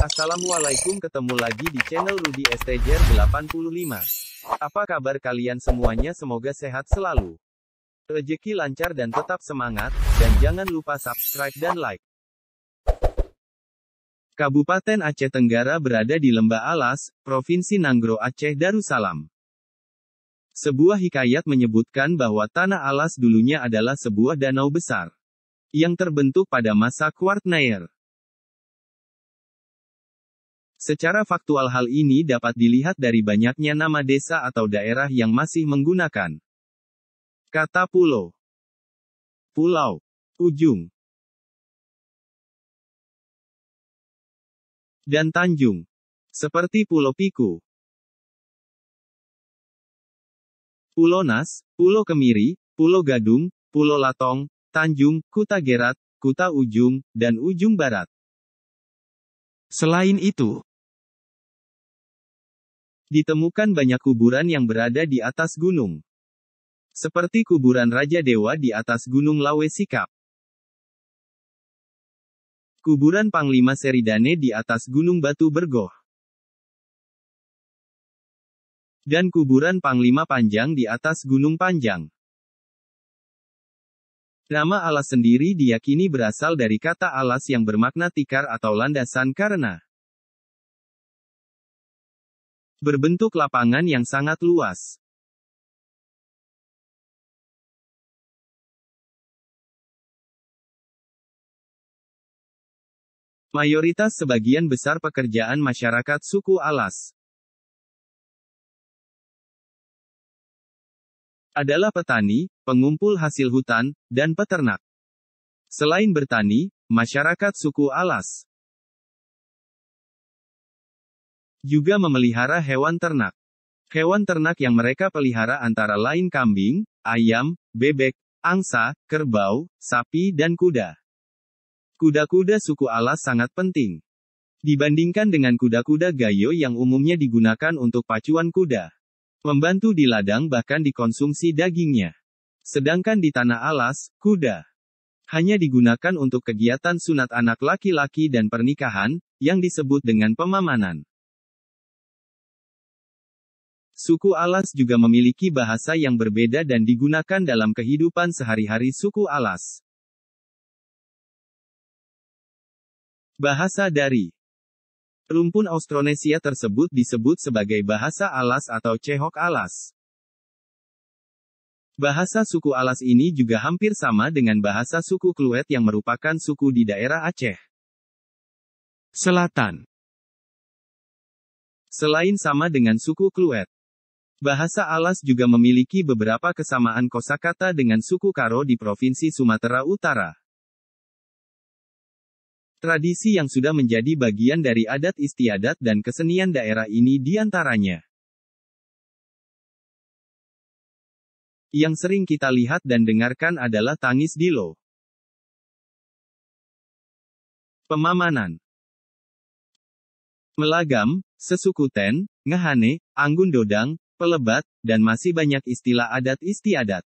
Assalamualaikum, ketemu lagi di channel Rudy Esteger 85. Apa kabar kalian semuanya, semoga sehat selalu. Rezeki lancar dan tetap semangat, dan jangan lupa subscribe dan like. Kabupaten Aceh Tenggara berada di Lembah Alas, Provinsi Nanggro Aceh Darussalam. Sebuah hikayat menyebutkan bahwa Tanah Alas dulunya adalah sebuah danau besar yang terbentuk pada masa Quaternary. Secara faktual hal ini dapat dilihat dari banyaknya nama desa atau daerah yang masih menggunakan kata pulau, pulau, ujung, dan tanjung. Seperti Pulau Piku, Pulau Nas, Pulau Kemiri, Pulau Gadung, Pulau Latong, Tanjung, Kuta Gerat, Kuta Ujung, dan Ujung Barat. Selain itu, ditemukan banyak kuburan yang berada di atas gunung. Seperti kuburan Raja Dewa di atas Gunung Lawe Sikap. Kuburan Panglima Seridane di atas Gunung Batu Bergoh. Dan kuburan Panglima Panjang di atas Gunung Panjang. Nama alas sendiri diyakini berasal dari kata alas yang bermakna tikar atau landasan karena berbentuk lapangan yang sangat luas. Mayoritas sebagian besar pekerjaan masyarakat suku Alas adalah petani, pengumpul hasil hutan, dan peternak. Selain bertani, masyarakat suku Alas juga memelihara hewan ternak. Hewan ternak yang mereka pelihara antara lain kambing, ayam, bebek, angsa, kerbau, sapi dan kuda. Kuda-kuda suku Alas sangat penting dibandingkan dengan kuda-kuda Gayo yang umumnya digunakan untuk pacuan kuda. Membantu di ladang bahkan dikonsumsi dagingnya. Sedangkan di Tanah Alas, kuda hanya digunakan untuk kegiatan sunat anak laki-laki dan pernikahan, yang disebut dengan pemamanan. Suku Alas juga memiliki bahasa yang berbeda dan digunakan dalam kehidupan sehari-hari suku Alas. Bahasa dari rumpun Austronesia tersebut disebut sebagai bahasa Alas atau Cehok Alas. Bahasa suku Alas ini juga hampir sama dengan bahasa suku Kluet yang merupakan suku di daerah Aceh Selatan. Selain sama dengan suku Kluet, bahasa Alas juga memiliki beberapa kesamaan kosakata dengan suku Karo di Provinsi Sumatera Utara. Tradisi yang sudah menjadi bagian dari adat istiadat dan kesenian daerah ini diantaranya yang sering kita lihat dan dengarkan adalah tangis dilo, pemamanan, melagam, sesukuten, ngehane, anggun dodang, pelebat, dan masih banyak istilah adat istiadat.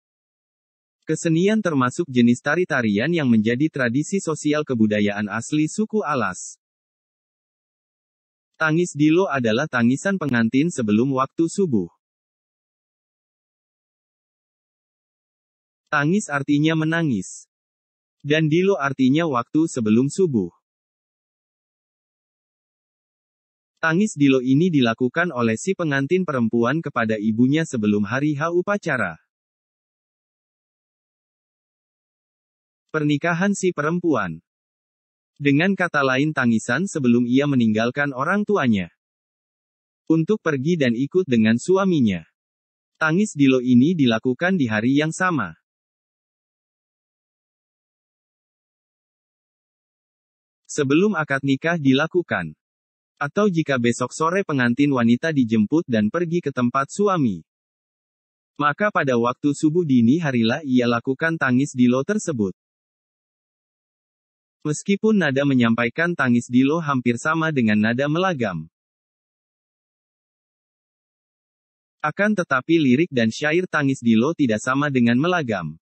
Kesenian termasuk jenis tari-tarian yang menjadi tradisi sosial kebudayaan asli suku Alas. Tangis dilo adalah tangisan pengantin sebelum waktu subuh. Tangis artinya menangis. Dan dilo artinya waktu sebelum subuh. Tangis dilo ini dilakukan oleh si pengantin perempuan kepada ibunya sebelum hari H upacara pernikahan si perempuan. Dengan kata lain tangisan sebelum ia meninggalkan orang tuanya untuk pergi dan ikut dengan suaminya. Tangis dilo ini dilakukan di hari yang sama sebelum akad nikah dilakukan. Atau jika besok sore pengantin wanita dijemput dan pergi ke tempat suami, maka pada waktu subuh dini harilah ia lakukan tangis dilo tersebut. Meskipun nada menyampaikan tangis dilo hampir sama dengan nada melagam, akan tetapi lirik dan syair tangis dilo tidak sama dengan melagam.